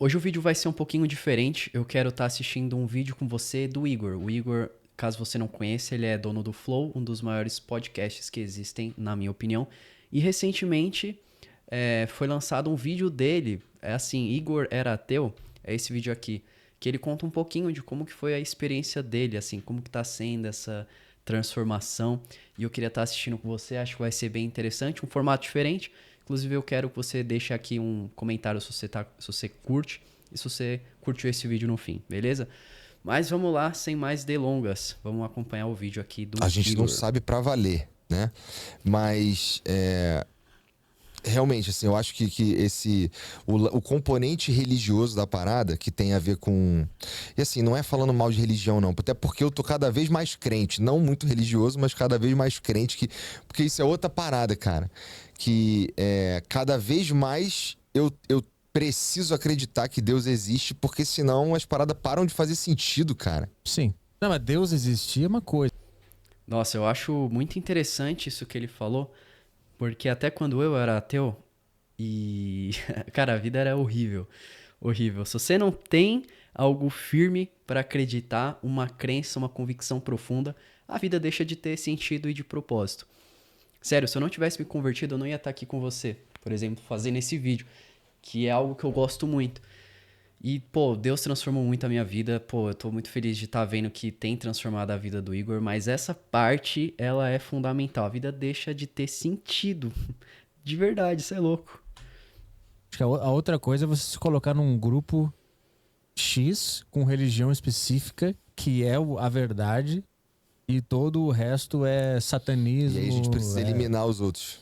Hoje o vídeo vai ser um pouquinho diferente. Eu quero estar assistindo um vídeo com você do Igor. O Igor, caso você não conheça, ele é dono do Flow, um dos maiores podcasts que existem, na minha opinião. E recentemente foi lançado um vídeo dele. É assim, Igor era ateu. É esse vídeo aqui. Que ele conta um pouquinho de como que foi a experiência dele, assim, como que tá sendo essa transformação. E eu queria estar assistindo com você, acho que vai ser bem interessante, um formato diferente. Inclusive, eu quero que você deixe aqui um comentário se você curte e se você curtiu esse vídeo no fim, beleza? Mas vamos lá, sem mais delongas. Vamos acompanhar o vídeo aqui do A gente Igor. não sabe pra valer, né? Mas realmente, assim, eu acho que o componente religioso da parada, que tem a ver com... E assim, não é falando mal de religião, não. Até porque eu tô cada vez mais crente. Não muito religioso, mas cada vez mais crente. Porque isso é outra parada, cara. Que cada vez mais eu preciso acreditar que Deus existe, porque senão as paradas param de fazer sentido, cara. Sim. Não, mas Deus existir é uma coisa. Nossa, eu acho muito interessante isso que ele falou, porque até quando eu era ateu, e cara, a vida era horrível, horrível. Se você não tem algo firme para acreditar, uma crença, uma convicção profunda, a vida deixa de ter sentido e de propósito. Sério, se eu não tivesse me convertido, eu não ia estar aqui com você, por exemplo, fazendo esse vídeo, que é algo que eu gosto muito. E, pô, Deus transformou muito a minha vida. Pô, eu tô muito feliz de estar vendo que tem transformado a vida do Igor, mas essa parte, ela é fundamental. A vida deixa de ter sentido. De verdade, isso é louco. Acho que a outra coisa é você se colocar num grupo X com religião específica, que é a verdade, e todo o resto é satanismo. E aí a gente precisa eliminar os outros.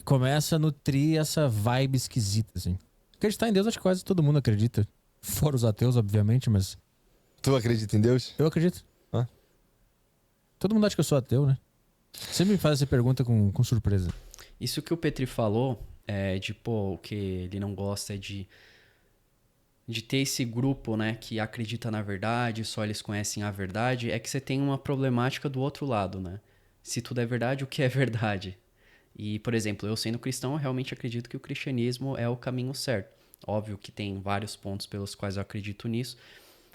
Começa a nutrir essa vibe esquisita, assim. Acreditar em Deus, acho que quase todo mundo acredita. Fora os ateus, obviamente, mas... Tu acredita em Deus? Eu acredito. Hã? Todo mundo acha que eu sou ateu, né? Sempre me faz essa pergunta com surpresa. Isso que o Petri falou, o que ele não gosta é de ter esse grupo, né, que acredita na verdade, só eles conhecem a verdade, é que você tem uma problemática do outro lado, né? Se tudo é verdade, o que é verdade? E, por exemplo, eu sendo cristão, eu realmente acredito que o cristianismo é o caminho certo. Óbvio que tem vários pontos pelos quais eu acredito nisso.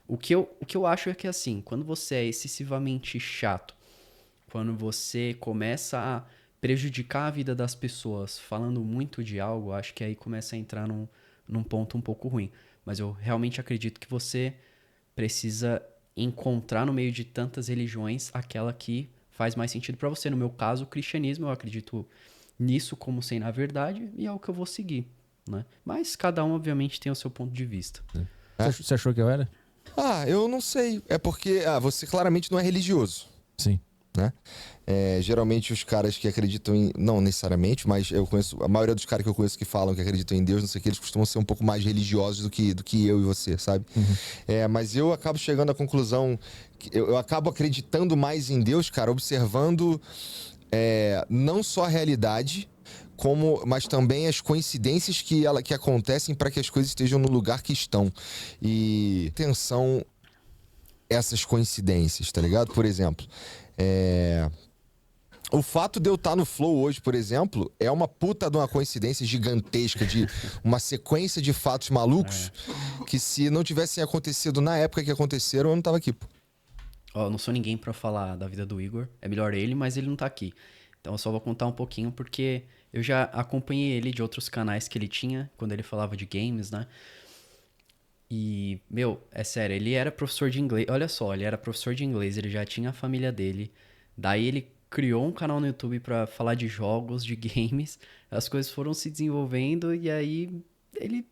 O que eu acho é que, assim, quando você é excessivamente chato, quando você começa a prejudicar a vida das pessoas falando muito de algo, acho que aí começa a entrar num ponto um pouco ruim. Mas eu realmente acredito que você precisa encontrar no meio de tantas religiões aquela que faz mais sentido para você. No meu caso, o cristianismo, eu acredito nisso como sendo a verdade e é o que eu vou seguir, né? Mas cada um, obviamente, tem o seu ponto de vista. Você achou que eu era? Eu não sei. É porque você claramente não é religioso, Sim. né? Geralmente os caras que acreditam em... Não necessariamente, mas eu conheço... A maioria dos caras que eu conheço que falam que acreditam em Deus, não sei o que, eles costumam ser um pouco mais religiosos do que eu e você, sabe? Uhum. Mas eu acabo chegando à conclusão... Eu acabo acreditando mais em Deus, cara, observando não só a realidade, mas também as coincidências que acontecem para que as coisas estejam no lugar que estão. E atenção essas coincidências, tá ligado? Por exemplo, o fato de eu estar no Flow hoje, por exemplo, é uma puta de uma coincidência gigantesca, de uma sequência de fatos malucos que, se não tivessem acontecido na época que aconteceram, eu não tava aqui, pô. Ó, eu não sou ninguém pra falar da vida do Igor. É melhor ele, mas ele não tá aqui. Então eu só vou contar um pouquinho porque eu já acompanhei ele de outros canais que ele tinha, quando ele falava de games, né? E, meu, é sério, ele era professor de inglês. Olha só, ele era professor de inglês, ele já tinha a família dele. Daí ele criou um canal no YouTube pra falar de jogos, de games. As coisas foram se desenvolvendo e aí ele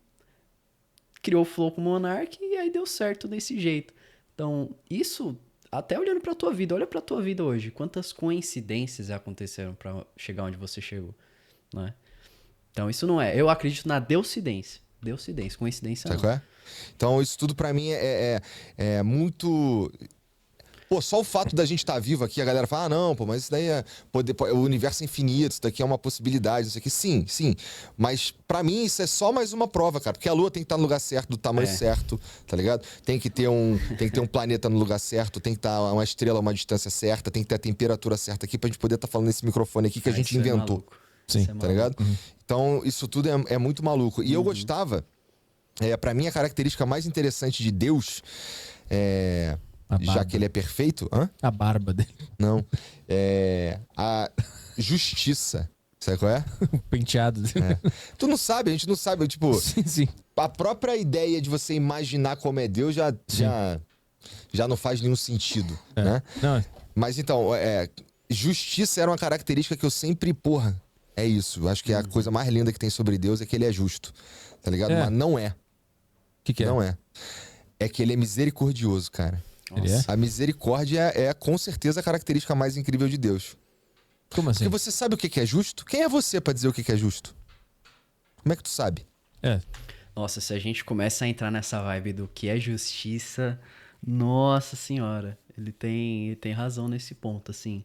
criou o Flow com o Monark e aí deu certo desse jeito. Então, isso, até olhando pra tua vida, olha pra tua vida hoje. Quantas coincidências aconteceram pra chegar onde você chegou, né? Então, isso não é. Eu acredito na deucidência. Deucidência, coincidência Sabe não. qual é? Então, isso tudo pra mim é muito... Pô, só o fato da gente estar vivo aqui, a galera fala, não, pô, mas isso daí o universo é infinito, isso daqui é uma possibilidade, isso aqui. Sim, sim. Mas pra mim isso é só mais uma prova, cara. Porque a Lua tem que estar no lugar certo, do tamanho certo, tá ligado? Tem que ter um planeta no lugar certo, tem que estar uma estrela a uma distância certa, tem que ter a temperatura certa aqui pra gente poder estar falando nesse microfone aqui que a gente Isso é inventou. maluco. Sim. Isso é Tá ligado? maluco. Então, isso tudo é muito maluco. E eu gostava Para mim, a característica mais interessante de Deus, A já barba. que ele é perfeito... Hã? A barba dele. Não. É a justiça. Sabe qual é? O penteado dele. Tu não sabe, a gente não sabe. Tipo, Sim, sim. a própria ideia de você imaginar como é Deus já não faz nenhum sentido, né? Não, Mas então, justiça era uma característica que eu sempre, porra, é isso. Eu acho que a coisa mais linda que tem sobre Deus é que ele é justo, tá ligado? É. Mas não é. o que é? Não é. É que ele é misericordioso, cara. Ele é? A misericórdia é com certeza a característica mais incrível de Deus. Como assim? Porque você sabe o que é justo? Quem é você pra dizer o que é justo? Como é que tu sabe? É. Nossa, se a gente começa a entrar nessa vibe do que é justiça, nossa senhora, ele tem razão nesse ponto, assim.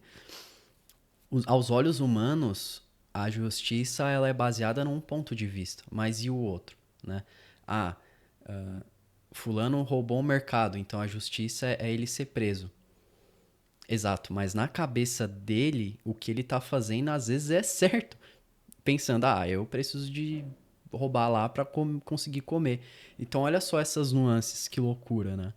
Aos olhos humanos, a justiça ela é baseada num ponto de vista, mas e o outro, né? Fulano roubou o mercado, então a justiça é ele ser preso. Exato, mas na cabeça dele, o que ele tá fazendo às vezes é certo. Pensando, eu preciso de roubar lá pra conseguir comer. Então olha só essas nuances, que loucura, né?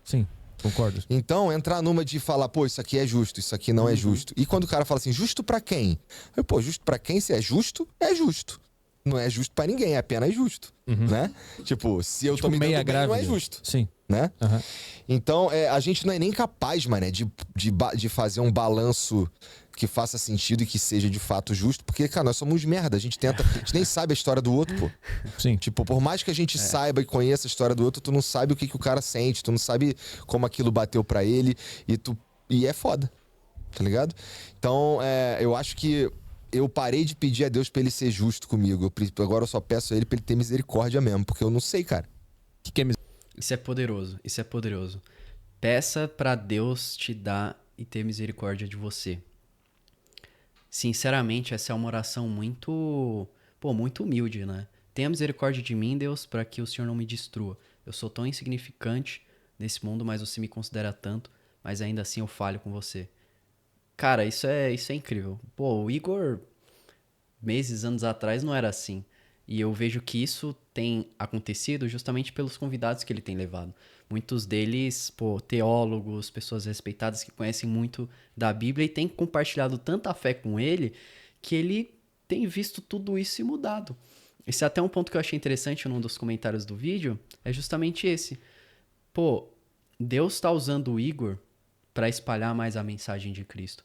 Sim, concordo. Então, entrar numa de falar, pô, isso aqui é justo, isso aqui não é justo. E quando o cara fala assim, justo pra quem? Eu, pô, justo pra quem? Se é justo, é justo. Não é justo pra ninguém, é apenas justo, né? Tipo, se eu tô me meia dando bem, não é grávida. justo, Sim. né? Aham. Então, a gente não é nem capaz, mané, de fazer um balanço que faça sentido e que seja de fato justo, porque, cara, nós somos merda, a gente nem sabe a história do outro, pô. Sim. Tipo, por mais que a gente saiba e conheça a história do outro, tu não sabe o que o cara sente, tu não sabe como aquilo bateu pra ele e é foda, tá ligado? Então, eu acho que eu parei de pedir a Deus pra ele ser justo comigo. Agora eu só peço a ele pra ele ter misericórdia mesmo, porque eu não sei, cara. O que é Isso é poderoso, isso é poderoso. Peça pra Deus te dar e ter misericórdia de você. Sinceramente, essa é uma oração muito humilde, né? Tenha misericórdia de mim, Deus, para que o Senhor não me destrua. Eu sou tão insignificante nesse mundo, mas você me considera tanto, mas ainda assim eu falho com você. Cara, isso é incrível. Pô, o Igor, anos atrás, não era assim. E eu vejo que isso tem acontecido justamente pelos convidados que ele tem levado. Muitos deles, teólogos, pessoas respeitadas que conhecem muito da Bíblia e têm compartilhado tanta fé com ele que ele tem visto tudo isso e mudado. Esse é até um ponto que eu achei interessante num dos comentários do vídeo, é justamente esse. Deus está usando o Igor para espalhar mais a mensagem de Cristo.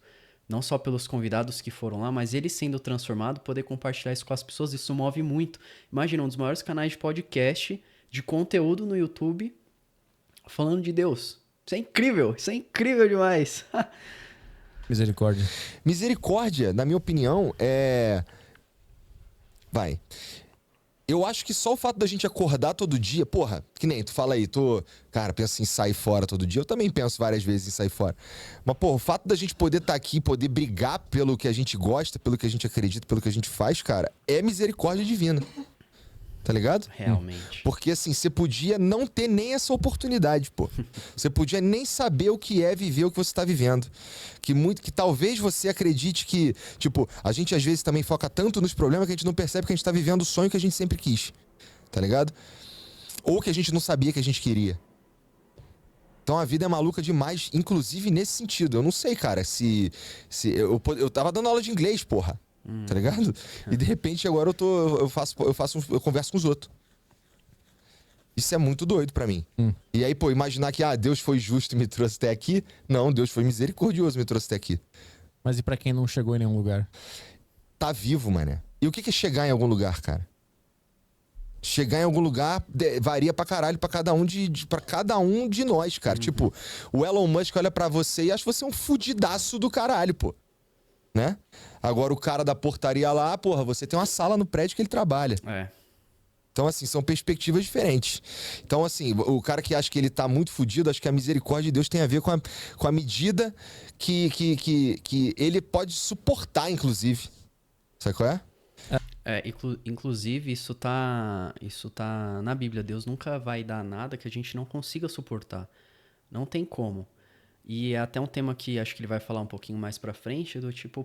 Não só pelos convidados que foram lá, mas ele sendo transformado, poder compartilhar isso com as pessoas, isso move muito. Imagina, um dos maiores canais de podcast, de conteúdo no YouTube, falando de Deus. Isso é incrível demais. misericórdia? Misericórdia, na minha opinião, Vai. Eu acho que só o fato da gente acordar todo dia, porra, que nem tu fala aí, cara, pensa em sair fora todo dia. Eu também penso várias vezes em sair fora. Mas, porra, o fato da gente poder estar aqui, poder brigar pelo que a gente gosta, pelo que a gente acredita, pelo que a gente faz, cara, é misericórdia divina. Tá ligado? Realmente. Porque, assim, você podia não ter nem essa oportunidade, pô. Você podia nem saber o que é viver o que você tá vivendo. Que talvez você acredite que, tipo, a gente às vezes também foca tanto nos problemas que a gente não percebe que a gente tá vivendo o sonho que a gente sempre quis. Tá ligado? Ou que a gente não sabia que a gente queria. Então a vida é maluca demais, inclusive nesse sentido. Eu não sei, cara, se eu tava dando aula de inglês, porra. Tá ligado? E de repente agora eu converso com os outros. Isso é muito doido pra mim. E aí, imaginar que Deus foi justo e me trouxe até aqui. Não, Deus foi misericordioso e me trouxe até aqui. Mas e pra quem não chegou em nenhum lugar? Tá vivo, mané. E o que é chegar em algum lugar, cara? Chegar em algum lugar varia pra caralho pra cada um pra cada um de nós, cara. Tipo, o Elon Musk olha pra você e acha você um fudidaço do caralho, pô. Né? Agora o cara da portaria lá, porra, você tem uma sala no prédio que ele trabalha. Então, assim, são perspectivas diferentes. Então, assim, o cara que acha que ele tá muito fudido, acho que a misericórdia de Deus tem a ver com a medida que ele pode suportar, inclusive. Sabe qual é? Inclusive, isso tá na Bíblia. Deus nunca vai dar nada que a gente não consiga suportar. Não tem como. E é até um tema que acho que ele vai falar um pouquinho mais pra frente, do tipo,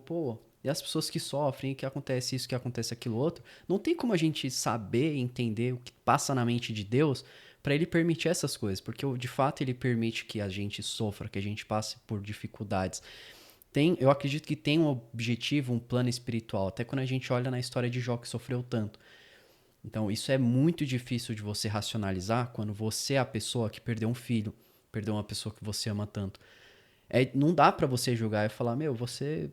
E as pessoas que sofrem, que acontece isso, que acontece aquilo outro, não tem como a gente saber, entender o que passa na mente de Deus para ele permitir essas coisas, porque de fato ele permite que a gente sofra, que a gente passe por dificuldades. Eu acredito que tem um objetivo, um plano espiritual, até quando a gente olha na história de Jó que sofreu tanto. Então, isso é muito difícil de você racionalizar quando você é a pessoa que perdeu um filho, perdeu uma pessoa que você ama tanto. Não dá pra você julgar e falar, você...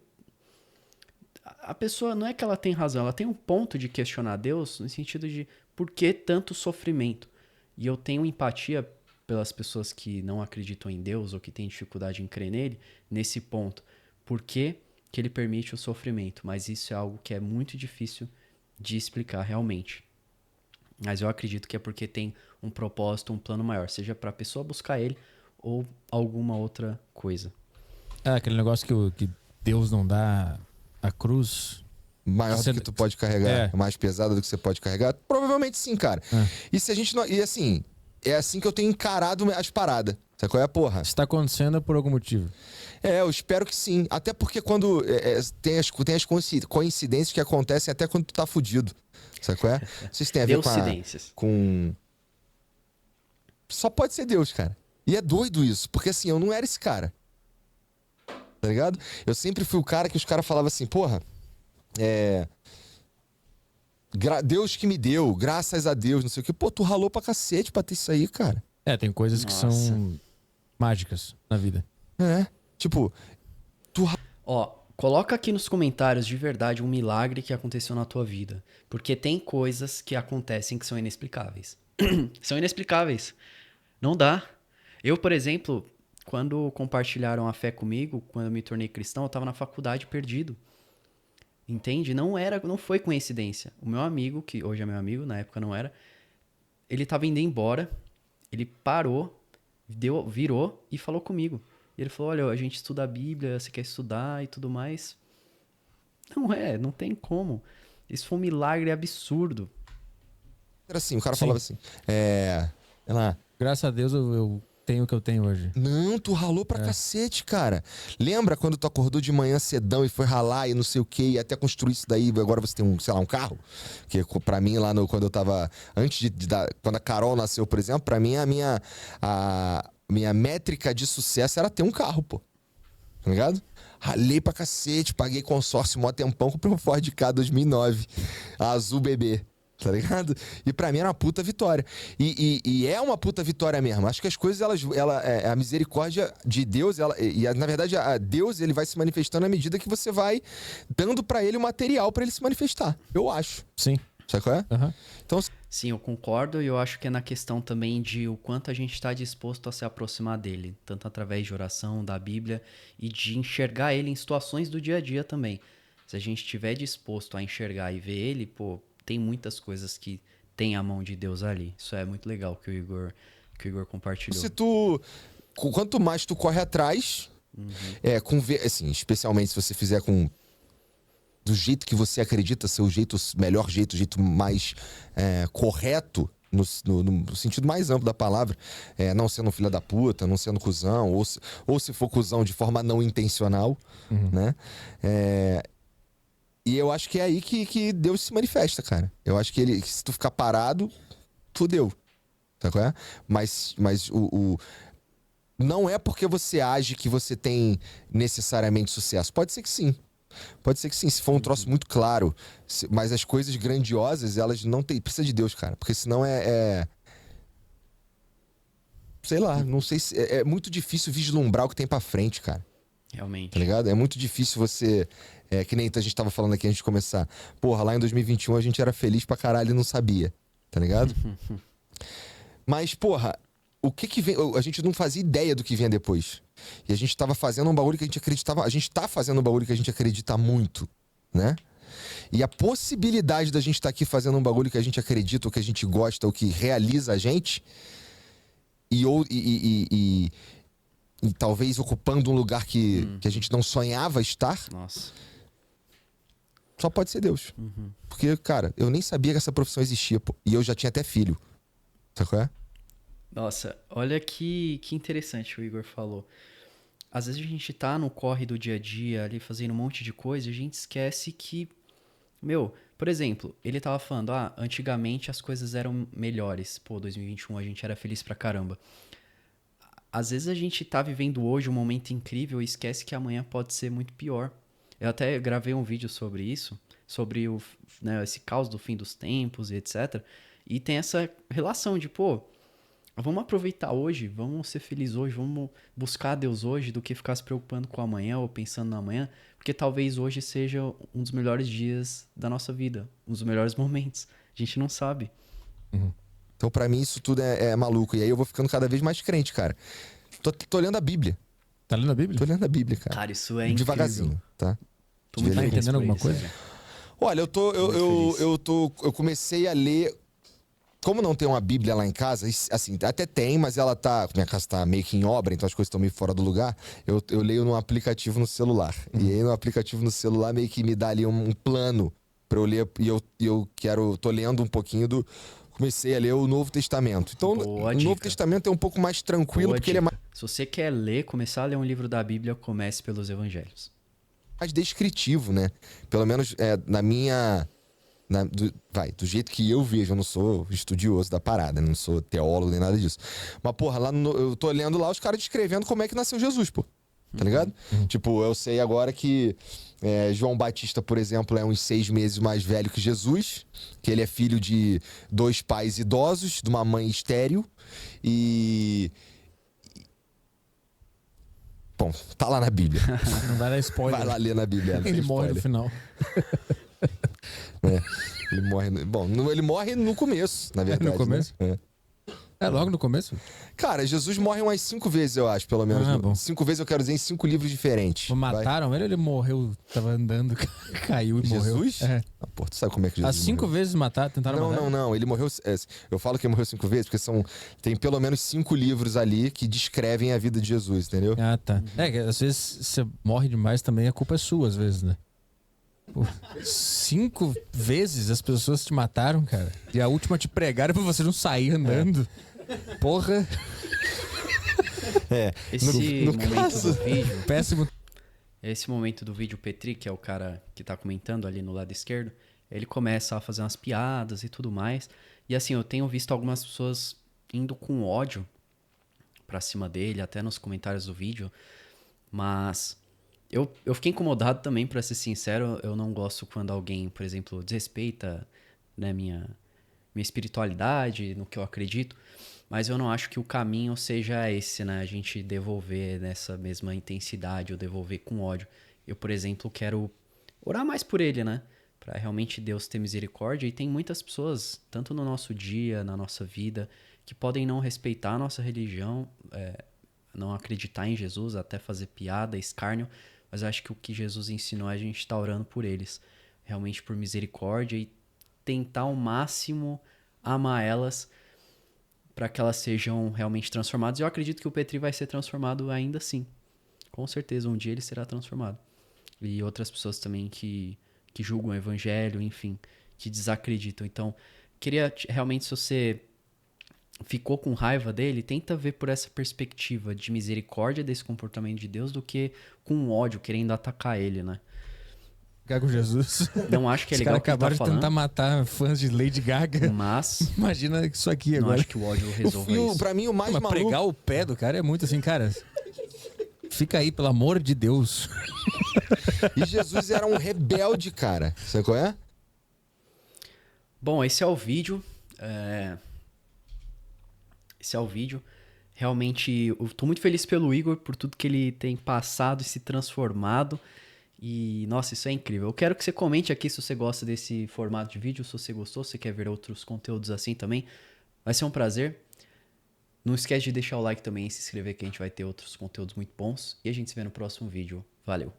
A pessoa não é que ela tem razão, ela tem um ponto de questionar Deus no sentido de por que tanto sofrimento? E eu tenho empatia pelas pessoas que não acreditam em Deus ou que têm dificuldade em crer nele, nesse ponto. Por que que ele permite o sofrimento? Mas isso é algo que é muito difícil de explicar realmente. Mas eu acredito que é porque tem um propósito, um plano maior, seja para a pessoa buscar ele ou alguma outra coisa. Aquele negócio que Deus não dá a cruz. Maior do que tu pode carregar, mais pesada do que você pode carregar? Provavelmente sim, cara. E se a gente não. E assim, é assim que eu tenho encarado as paradas. Sabe qual é a porra? Isso tá acontecendo por algum motivo. Eu espero que sim. Até porque quando tem as coincidências que acontecem até quando tu tá fudido. Sabe qual é? Vocês têm a ver com. Só pode ser Deus, cara. E é doido isso, porque assim, eu não era esse cara. Tá ligado? Eu sempre fui o cara que os caras falavam assim, porra, Deus que me deu, graças a Deus, não sei o que. Pô, tu ralou pra cacete pra ter isso aí, cara. Tem coisas que são mágicas na vida. Tipo, coloca aqui nos comentários de verdade um milagre que aconteceu na tua vida. Porque tem coisas que acontecem que são inexplicáveis. São inexplicáveis. Não dá. Eu, por exemplo, quando compartilharam a fé comigo, quando eu me tornei cristão, eu tava na faculdade perdido. Entende? Não foi coincidência. O meu amigo, que hoje é meu amigo, na época não era, ele tava indo embora, ele parou, virou e falou comigo. E ele falou, olha, a gente estuda a Bíblia, você quer estudar e tudo mais. Não tem como. Isso foi um milagre absurdo. Era assim, o cara falava assim, graças a Deus eu tenho o que eu tenho hoje. Não, tu ralou pra cacete, cara. Lembra quando tu acordou de manhã cedão e foi ralar e não sei o que, e até construir isso daí, agora você tem um carro? Que pra mim, lá quando eu tava, quando a Carol nasceu, por exemplo, pra mim a minha métrica de sucesso era ter um carro, pô. Tá ligado? Ralei pra cacete, paguei consórcio mó tempão, comprei um Ford Ka 2009, azul bebê. Tá ligado? E pra mim era uma puta vitória. E é uma puta vitória mesmo. Acho que as coisas, a misericórdia de Deus, na verdade, Deus ele vai se manifestando à medida que você vai dando pra ele o material pra ele se manifestar. Eu acho. Sim. Sabe qual é? Uhum. Então, sim, eu concordo e eu acho que é na questão também de o quanto a gente está disposto a se aproximar dele, tanto através de oração, da Bíblia e de enxergar ele em situações do dia a dia também. Se a gente estiver disposto a enxergar e ver ele, tem muitas coisas que tem a mão de Deus ali. Isso é muito legal que o Igor compartilhou. Quanto mais tu corre atrás, assim, especialmente se você fizer do jeito que você acredita ser o melhor jeito, o jeito mais correto, no sentido mais amplo da palavra, não sendo um filho da puta, não sendo cuzão, ou se for cuzão de forma não intencional, né? E eu acho que é aí que Deus se manifesta, cara. Eu acho que se tu ficar parado, fudeu. Sabe qual é? Mas não é porque você age que você tem necessariamente sucesso. Pode ser que sim. Pode ser que sim, se for um troço muito claro. Mas as coisas grandiosas, elas não tem. Precisa de Deus, cara. Porque senão sei lá, não sei se. É muito difícil vislumbrar o que tem pra frente, cara. Realmente. Tá ligado? É muito difícil você. Que nem a gente tava falando aqui antes de começar. Porra, lá em 2021 a gente era feliz pra caralho e não sabia. Tá ligado? Mas, porra, o que vem. A gente não fazia ideia do que vinha depois. E a gente tava fazendo um bagulho que a gente acreditava. A gente tá fazendo um bagulho que a gente acredita muito, né? E a possibilidade da gente estar aqui fazendo um bagulho que a gente acredita, ou que a gente gosta, ou que realiza a gente, e talvez ocupando um lugar que a gente não sonhava estar. Nossa. Só pode ser Deus. Porque, cara, eu nem sabia que essa profissão existia, pô. E eu já tinha até filho. Sabe qual é? Nossa, olha que interessante o Igor falou. às vezes a gente tá no corre do dia a dia ali fazendo um monte de coisa e a gente esquece que, meu, por exemplo, ele tava falando, antigamente as coisas eram melhores. Pô, 2021 a gente era feliz pra caramba. Às vezes a gente tá vivendo hoje um momento incrível e esquece que amanhã pode ser muito pior. Eu até gravei um vídeo sobre isso, sobre esse caos do fim dos tempos e etc. E tem essa relação de, pô, vamos aproveitar hoje, vamos ser felizes hoje, vamos buscar Deus hoje do que ficar se preocupando com o amanhã ou pensando no amanhã, porque talvez hoje seja um dos melhores dias da nossa vida, um dos melhores momentos. A gente não sabe. Então, pra mim, isso tudo é maluco. E aí eu vou ficando cada vez mais crente, cara. Tô lendo a Bíblia. Tá lendo a Bíblia? Tô lendo a Bíblia, cara. Cara, isso é incrível. Devagarzinho, tá? Tô muito Tá feliz entendendo por alguma isso, coisa? velho. Olha, Muito eu comecei a ler. Como não tem uma Bíblia lá em casa, assim, até tem, mas ela tá. Minha casa tá meio que em obra, então as coisas estão meio fora do lugar. Eu leio num aplicativo no celular. E aí no aplicativo no celular meio que me dá ali um plano pra eu ler. E eu tô lendo um pouquinho do. Comecei a ler o Novo Testamento. Então, Boa o Novo dica. Testamento é um pouco mais tranquilo, Boa porque ele é dica. Se você quer ler, começar a ler um livro da Bíblia, comece pelos evangelhos. mais descritivo, né? Pelo menos na minha. Do jeito que eu vejo, eu não sou estudioso da parada, não sou teólogo nem nada disso. Mas, porra, eu tô lendo lá os caras descrevendo como é que nasceu Jesus, pô. Tá ligado? Tipo, eu sei agora que João Batista, por exemplo, é uns 6 meses mais velho que Jesus, que ele é filho de 2 pais idosos, de uma mãe estéril, e. Bom, tá lá na Bíblia. Não vai dar spoiler. Vai lá ler na Bíblia. Ele sem morre no spoiler. final. Ele morre. Bom, ele morre no começo, na verdade. No começo? Né? É logo no começo? Cara, Jesus morre umas 5 vezes, eu acho, pelo menos. Ah, bom. 5 vezes eu quero dizer em 5 livros diferentes. Vai. Mataram ele ou ele morreu? Tava andando, caiu e morreu. Jesus? É. Ah, pô, tu sabe como é que Jesus As 5 morreu? vezes tentaram Não, matar? não. Ele morreu. Eu falo que ele morreu 5 vezes porque tem pelo menos 5 livros ali que descrevem a vida de Jesus, entendeu? Ah, tá. É, que às vezes você morre demais também, a culpa é sua, às vezes, né? Pô, 5 vezes as pessoas te mataram, cara. E a última te pregaram pra você não sair andando. Porra. Esse no momento caso- do vídeo, Péssimo. esse momento do vídeo, o Petri, que é o cara que tá comentando ali no lado esquerdo, ele começa a fazer umas piadas e tudo mais. E assim, eu tenho visto algumas pessoas indo com ódio pra cima dele, até nos comentários do vídeo. Mas eu fiquei incomodado também, pra ser sincero. Eu não gosto quando alguém, por exemplo, desrespeita, né, minha espiritualidade, no que eu acredito. Mas eu não acho que o caminho seja esse, né? A gente devolver nessa mesma intensidade ou devolver com ódio. Eu, por exemplo, quero orar mais por ele, né? Pra realmente Deus ter misericórdia. E tem muitas pessoas, tanto no nosso dia, na nossa vida, que podem não respeitar a nossa religião, não acreditar em Jesus, até fazer piada, escárnio. Mas eu acho que o que Jesus ensinou é a gente estar orando por eles. Realmente por misericórdia e tentar ao máximo amar elas para que elas sejam realmente transformadas. E eu acredito que o Petri vai ser transformado ainda assim. Com certeza, um dia ele será transformado. E outras pessoas também que julgam o evangelho, enfim, que desacreditam. Então, queria realmente, se você ficou com raiva dele, tenta ver por essa perspectiva de misericórdia desse comportamento de Deus do que com ódio, querendo atacar ele, né? Ficar com Jesus. Não acho que é Os legal caras o que ele acabaram tá de tentar falando, matar fãs de Lady Gaga. mas Imagina isso aqui não agora. acho que o ódio resolva isso. Pra mim, o mais Mas maluco. pregar o pé do cara é muito assim, cara. Fica aí, pelo amor de Deus. E Jesus era um rebelde, cara. Sabe qual é? Bom, esse é o vídeo. Esse é o vídeo. Realmente, eu tô muito feliz pelo Igor, por tudo que ele tem passado e se transformado. E, nossa, isso é incrível. Eu quero que você comente aqui se você gosta desse formato de vídeo, se você gostou, se você quer ver outros conteúdos assim também. Vai ser um prazer. Não esquece de deixar o like também e se inscrever que a gente vai ter outros conteúdos muito bons. E a gente se vê no próximo vídeo. Valeu!